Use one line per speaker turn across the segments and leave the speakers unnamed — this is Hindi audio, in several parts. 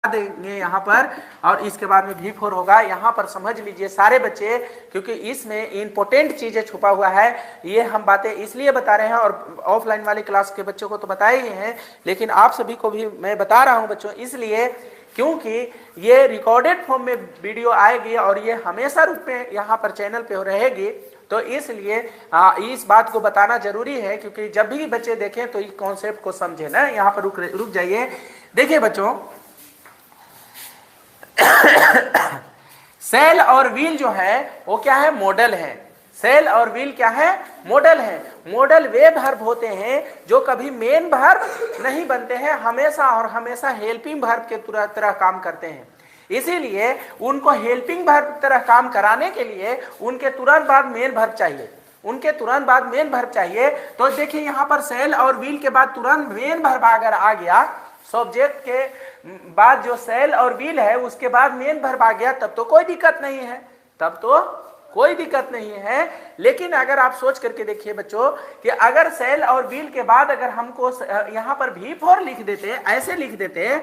देंगे यहाँ पर, और इसके बाद में V4 होगा। यहाँ पर समझ लीजिए सारे बच्चे, क्योंकि इसमें इंपॉर्टेंट चीजें छुपा हुआ है। ये हम बातें इसलिए बता रहे हैं, और ऑफलाइन वाले क्लास के बच्चों को तो बताए ही हैं, लेकिन आप सभी को भी मैं बता रहा हूँ बच्चों, इसलिए क्योंकि ये रिकॉर्डेड फॉर्म में वीडियो आएगी और ये हमेशा रूप में यहाँ पर चैनल पे रहेगी। तो इसलिए इस बात को बताना जरूरी है, क्योंकि जब भी बच्चे देखें तो इस कॉन्सेप्ट को समझे ना। यहाँ पर रुक जाइए। देखिए बच्चों, सेल और व्हील जो है वो क्या है? मॉडल है। सेल और व्हील क्या है? मॉडल है। मॉडल वे वर्ब होते हैं जो कभी मेन वर्ब नहीं बनते हैं, हमेशा और हमेशा हेल्पिंग वर्ब के तरह काम करते हैं। इसीलिए उनको हेल्पिंग वर्ब तरह काम कराने के लिए उनके तुरंत बाद मेन वर्ब चाहिए, उनके तुरंत बाद मेन वर्ब चाहिए। तो देखिए यहाँ पर सेल और व्हील के बाद तुरंत मेन वर्ब अगर आ गया, सब्जेक्ट के बाद जो सेल और व्हील है उसके बाद मेन वर्ब आ गया, तब तो कोई दिक्कत नहीं है, तब तो कोई दिक्कत नहीं है। लेकिन अगर आप सोच करके देखिए बच्चों कि अगर सेल और व्हील के बाद अगर हमको यहाँ पर V4 लिख देते, ऐसे लिख देते,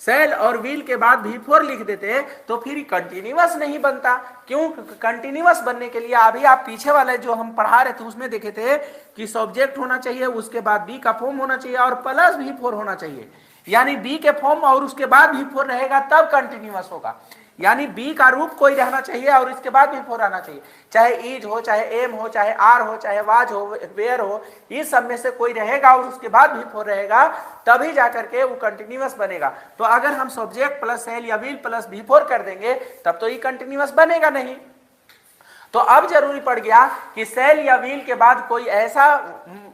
सेल और व्हील के बाद V4 लिख देते, तो फिर कंटिन्यूअस नहीं बनता। क्यों? कंटिन्यूअस बनने के लिए अभी आप पीछे वाले जो हम पढ़ा रहे थे उसमें देखे थे कि सब्जेक्ट होना चाहिए, उसके बाद बी का फॉर्म होना चाहिए और प्लस V4 होना चाहिए। यानी बी के फॉर्म और उसके बाद V4 रहेगा तब कंटिन्यूअस होगा। यानी बी का रूप कोई रहना चाहिए और इसके बाद V4 आना चाहिए। चाहे इज हो, चाहे एम हो, चाहे आर हो, चाहे वाज हो, वेयर हो, इस सब में से कोई रहेगा और उसके बाद V4 रहेगा, तभी जाकर के वो कंटिन्यूअस बनेगा। तो अगर हम सब्जेक्ट प्लस सेल या व्हील प्लस V4 कर देंगे तब तो ये कंटिन्यूअस बनेगा नहीं। तो अब जरूरी पड़ गया कि सेल या व्हील के बाद कोई ऐसा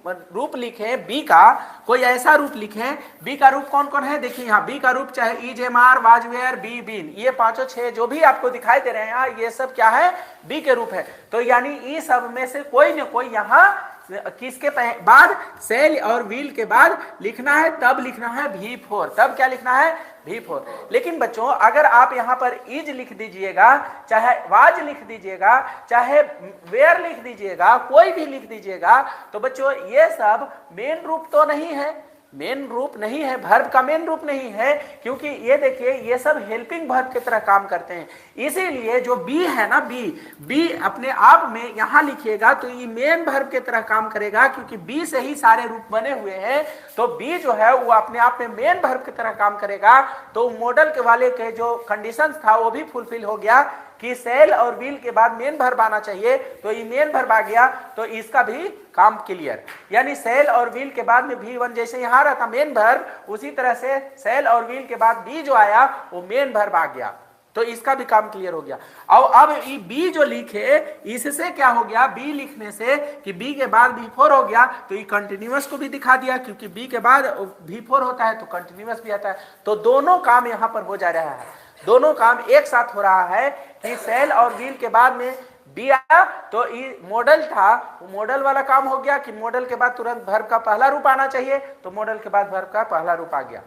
रूप लिखें, बी का कोई ऐसा रूप लिखें। बी का रूप कौन कौन है? देखिए यहाँ बी का रूप चाहे is, am, are, was, were, be, been, ये पांचों छह जो भी आपको दिखाई दे रहे हैं यहाँ, ये सब क्या है? बी के रूप है। तो यानी इस सब में से कोई न कोई यहाँ किसके बाद सेल और व्हील के बाद लिखना है, तब लिखना है V4। तब क्या लिखना है? V4। लेकिन बच्चों अगर आप यहाँ पर इज लिख दीजिएगा, चाहे वाज लिख दीजिएगा, चाहे वेयर लिख दीजिएगा, कोई भी लिख दीजिएगा, तो बच्चों ये सब मेन रूप तो नहीं है, मेन रूप नहीं है, वर्ब का मेन रूप नहीं है, क्योंकि ये देखिए ये सब हेल्पिंग वर्ब की तरह काम करते हैं। इसीलिए जो बी है ना, बी अपने आप में यहां लिखिएगा तो ये मेन वर्ब की तरह काम करेगा, क्योंकि बी से ही सारे रूप बने हुए हैं। तो बी जो है वो अपने आप में मेन वर्ब की तरह काम करेगा। तो मॉडल के वाले के जो कंडीशन था वो भी फुलफिल हो गया कि सेल और व्हील के बाद मेन वर्ब आना चाहिए, तो ये मेन वर्ब आ गया, तो इसका भी काम क्लियर। यानी सेल और व्हील के बाद में V1 जैसे यहाँ रहा था मेन वर्ब, उसी तरह से सेल और व्हील के बाद बी जो आया वो मेन वर्ब आ गया, तो इसका भी काम क्लियर हो गया। और अब ये बी जो लिखे, इससे क्या हो गया? बी लिखने से कि बी के बाद V4 हो गया, तो ये कंटिन्यूअस को भी दिखा दिया, क्योंकि बी के बाद V4 होता है तो कंटिन्यूअस भी आता है। तो दोनों काम यहाँ पर हो जा रहा है, दोनों काम एक साथ हो रहा है कि सेल और व्हील के बाद में बी आया तो ये मॉडल था, मॉडल वाला काम हो गया कि मॉडल के बाद तुरंत वर्ब का पहला रूप आना चाहिए, तो मॉडल के बाद वर्ब का पहला रूप आ गया।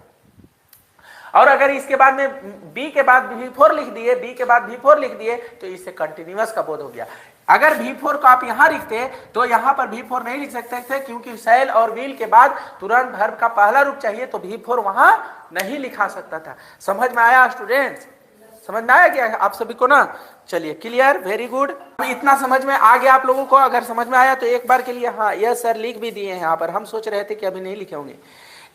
और अगर इसके बाद में बी के बाद V4 लिख दिए, बी के बाद V4 लिख दिए, तो इससे कंटिन्यूअस का बोध हो गया। अगर V4 को आप यहां लिखते तो यहां पर V4 नहीं लिख सकते थे, क्योंकि सेल और व्हील के बाद तुरंत वर्ब का पहला रूप चाहिए, तो V4 वहां नहीं लिखा सकता था। समझ में आया स्टूडेंट्स? समझ में आया क्या आप सभी को ना? चलिए क्लियर, वेरी गुड। इतना समझ में आ गया आप लोगों को? अगर समझ में आया तो एक बार के लिए हाँ यस सर लिख भी दिए हैं यहाँ पर, हम सोच रहे थे कि अभी नहीं लिखे होंगे।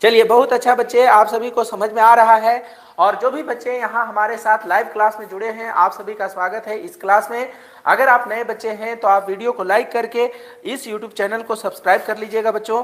चलिए बहुत अच्छा बच्चे, आप सभी को समझ में आ रहा है। और जो भी बच्चे यहाँ हमारे साथ लाइव क्लास में जुड़े हैं, आप सभी का स्वागत है इस क्लास में। अगर आप नए बच्चे हैं तो आप वीडियो को लाइक करके इस यूट्यूब चैनल को सब्सक्राइब कर लीजिएगा बच्चों।